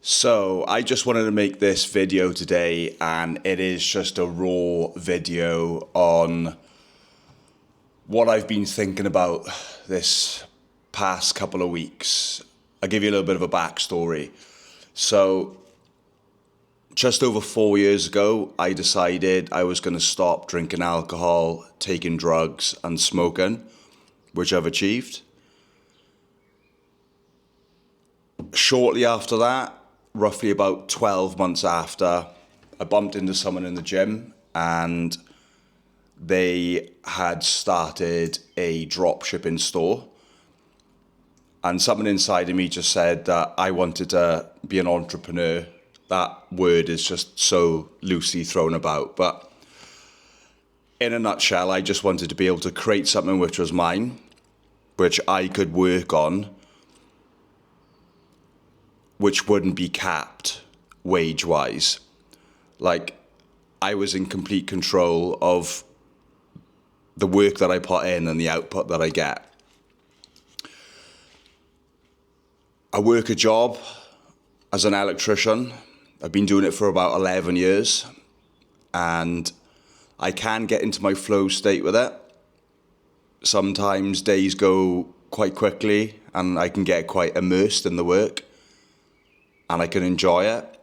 So I just wanted to make this video today, and it is just a raw video on what I've been thinking about this past couple of weeks. I'll give you a little bit of a backstory. So just over 4 years ago, I decided I was going to stop drinking alcohol, taking drugs and smoking, which I've achieved. Shortly after that, roughly about 12 months after, I bumped into someone in the gym and they had started a drop shipping store. And something inside of me just said that I wanted to be an entrepreneur. That word is just so loosely thrown about. But in a nutshell, I just wanted to be able to create something which was mine, which I could work on, which wouldn't be capped wage-wise. Like, I was in complete control of the work that I put in and the output that I get. I work a job as an electrician. I've been doing it for about 11 years, and I can get into my flow state with it. Sometimes days go quite quickly and I can get quite immersed in the work. And I can enjoy it.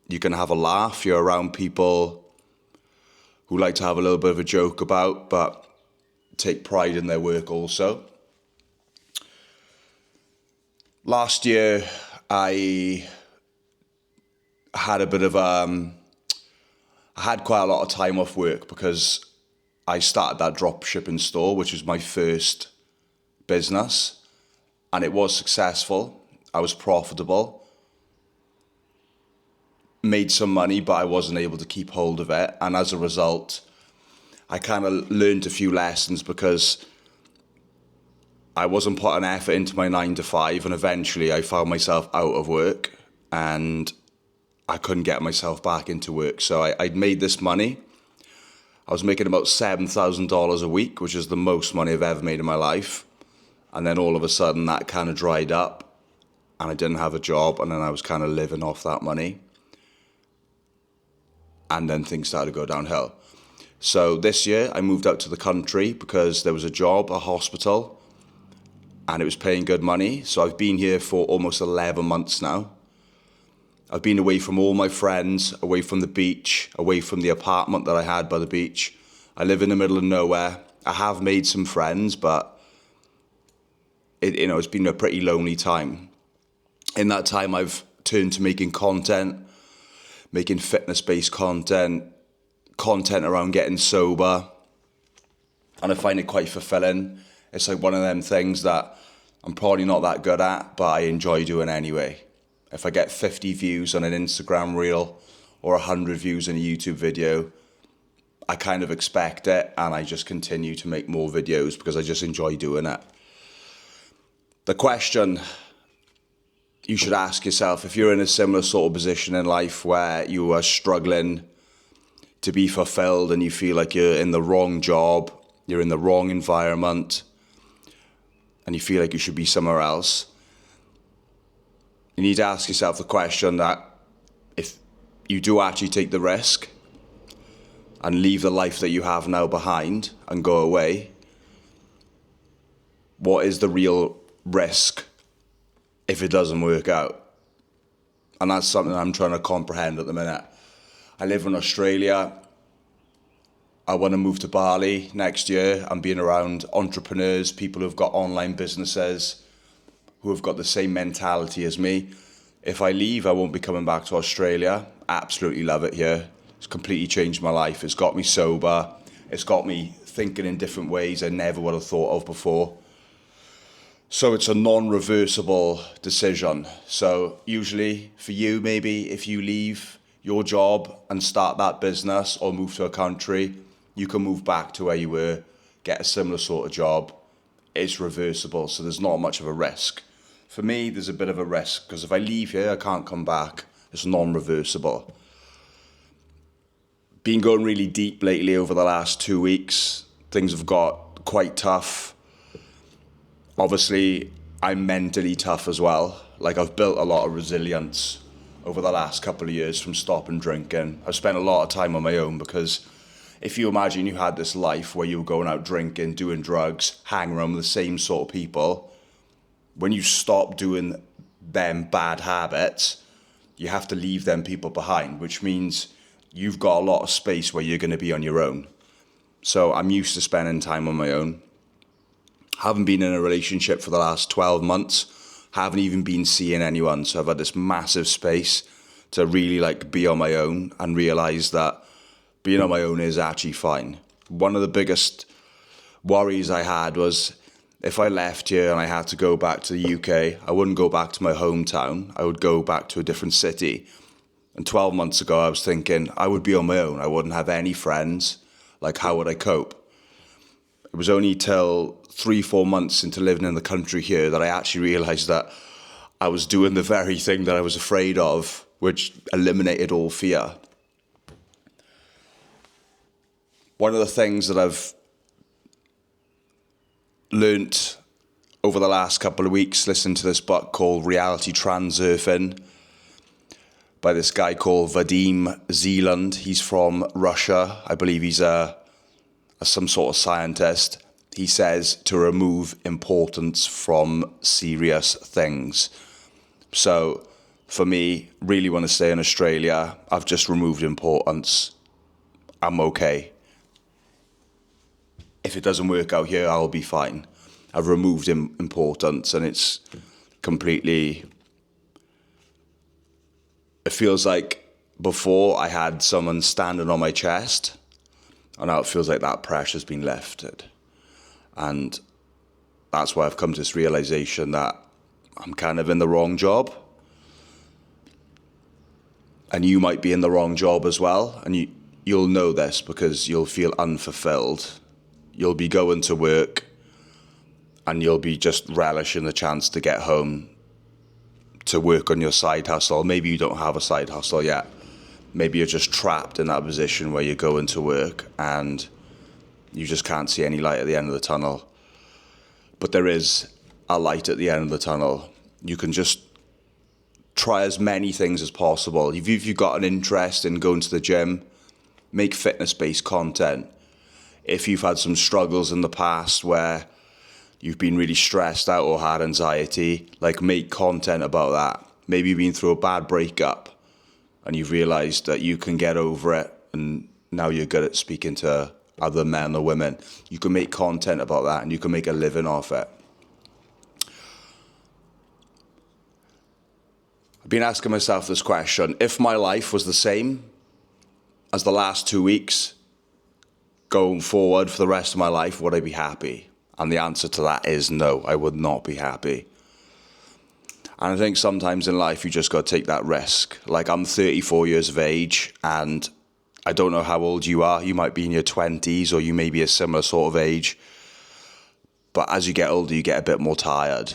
You can have a laugh. You're around people who like to have a little bit of a joke about, but take pride in their work also. Last year, I had I had quite a lot of time off work because I started that drop shipping store, which was my first business, and it was successful. I was profitable. Made some money, but I wasn't able to keep hold of it. And as a result, I kind of learned a few lessons because I wasn't putting effort into my 9 to 5. And eventually I found myself out of work and I couldn't get myself back into work. So I'd made this money. I was making about $7,000 a week, which is the most money I've ever made in my life. And then all of a sudden that kind of dried up and I didn't have a job. And then I was kind of living off that money. And then things started to go downhill. So this year I moved out to the country because there was a job, a hospital, and it was paying good money. So I've been here for almost 11 months now. I've been away from all my friends, away from the beach, away from the apartment that I had by the beach. I live in the middle of nowhere. I have made some friends, but it's been a pretty lonely time. In that time, I've turned to making content, making fitness-based content around getting sober. And I find it quite fulfilling. It's like one of them things that I'm probably not that good at, but I enjoy doing anyway. If I get 50 views on an Instagram reel or 100 views on a YouTube video, I kind of expect it and I just continue to make more videos because I just enjoy doing it. The question you should ask yourself, if you're in a similar sort of position in life where you are struggling to be fulfilled and you feel like you're in the wrong job, you're in the wrong environment, and you feel like you should be somewhere else, you need to ask yourself the question that if you do actually take the risk and leave the life that you have now behind and go away, what is the real risk if it doesn't work out? And that's something I'm trying to comprehend at the minute. I live in Australia. I want to move to Bali next year and being around entrepreneurs, people who've got online businesses, who have got the same mentality as me. If I leave, I won't be coming back to Australia. Absolutely love it here. It's completely changed my life. It's got me sober. It's got me thinking in different ways I never would have thought of before. So it's a non-reversible decision. So usually for you, maybe if you leave your job and start that business or move to a country, you can move back to where you were, get a similar sort of job. It's reversible, so there's not much of a risk. For me, there's a bit of a risk because if I leave here, I can't come back. It's non-reversible. Been going really deep lately over the last 2 weeks. Things have got quite tough. Obviously, I'm mentally tough as well. Like, I've built a lot of resilience over the last couple of years from stopping drinking. I've spent a lot of time on my own because if you imagine you had this life where you were going out drinking, doing drugs, hanging around with the same sort of people, when you stop doing them bad habits, you have to leave them people behind, which means you've got a lot of space where you're going to be on your own. So I'm used to spending time on my own. Haven't been in a relationship for the last 12 months. Haven't even been seeing anyone. So I've had this massive space to really like be on my own and realize that being on my own is actually fine. One of the biggest worries I had was if I left here and I had to go back to the UK, I wouldn't go back to my hometown. I would go back to a different city. And 12 months ago, I was thinking I would be on my own. I wouldn't have any friends. Like, how would I cope? It was only till 3-4 months into living in the country here that I actually realized that I was doing the very thing that I was afraid of, which eliminated all fear. One of the things that I've learnt over the last couple of weeks, listening to this book called Reality Transurfing by this guy called Vadim Zeland. He's from Russia. I believe he's some sort of scientist. He says to remove importance from serious things. So for me, really want to stay in Australia. I've just removed importance. I'm okay. If it doesn't work out here, I'll be fine. I've removed importance, and it's completely... It feels like before I had someone standing on my chest, and now it feels like that pressure's been lifted. And that's why I've come to this realization that I'm kind of in the wrong job. And you might be in the wrong job as well. And you'll know this because you'll feel unfulfilled. You'll be going to work and you'll be just relishing the chance to get home to work on your side hustle. Maybe you don't have a side hustle yet. Maybe you're just trapped in that position where you're going to work and you just can't see any light at the end of the tunnel. But there is a light at the end of the tunnel. You can just try as many things as possible. If you've got an interest in going to the gym, make fitness-based content. If you've had some struggles in the past where you've been really stressed out or had anxiety, like make content about that. Maybe you've been through a bad breakup and you've realized that you can get over it and now you're good at speaking to other men or women. You can make content about that and you can make a living off it. I've been asking myself this question: if my life was the same as the last 2 weeks, going forward for the rest of my life, would I be happy? And the answer to that is no, I would not be happy. And I think sometimes in life you just got to take that risk. Like, I'm 34 years of age and I don't know how old you are. You might be in your 20s or you may be a similar sort of age. But as you get older, you get a bit more tired.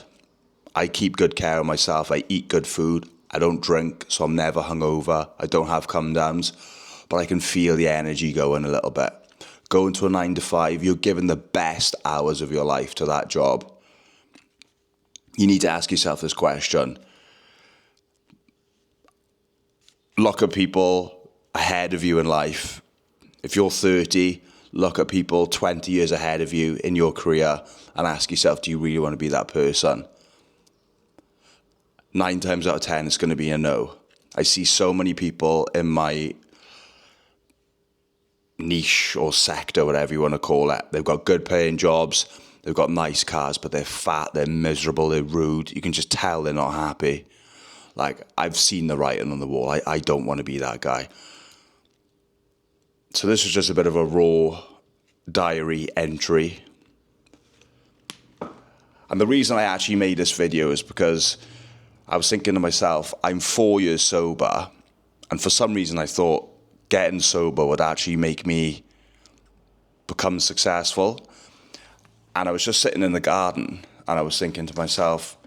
I keep good care of myself. I eat good food. I don't drink, so I'm never hungover. I don't have come downs, but I can feel the energy going a little bit. Going to a 9 to 5, you're giving the best hours of your life to that job. You need to ask yourself this question. Look at people ahead of you in life. If you're 30, look at people 20 years ahead of you in your career and ask yourself, do you really want to be that person? 9 times out of 10, it's going to be a no. I see so many people in my niche or sector, whatever you want to call it. They've got good paying jobs, they've got nice cars, but they're fat, they're miserable, they're rude. You can just tell they're not happy. Like, I've seen the writing on the wall. I don't want to be that guy. So this was just a bit of a raw diary entry. And the reason I actually made this video is because I was thinking to myself, I'm 4 years sober, and for some reason I thought getting sober would actually make me become successful. And I was just sitting in the garden and I was thinking to myself,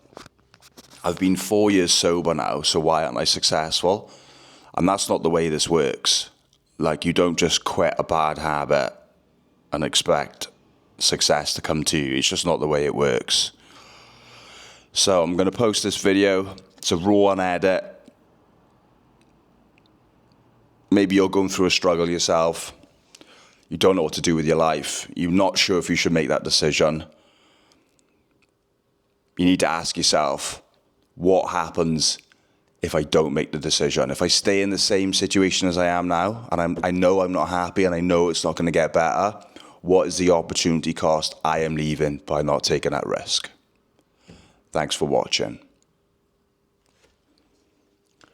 I've been 4 years sober now, so why aren't I successful? And that's not the way this works. Like, you don't just quit a bad habit and expect success to come to you. It's just not the way it works. So I'm going to post this video. It's a raw unedit. Maybe you're going through a struggle yourself. You don't know what to do with your life. You're not sure if you should make that decision. You need to ask yourself, what happens if I don't make the decision? If I stay in the same situation as I am now, and I know I'm not happy and I know it's not going to get better, what is the opportunity cost I am leaving by not taking that risk? Thanks for watching.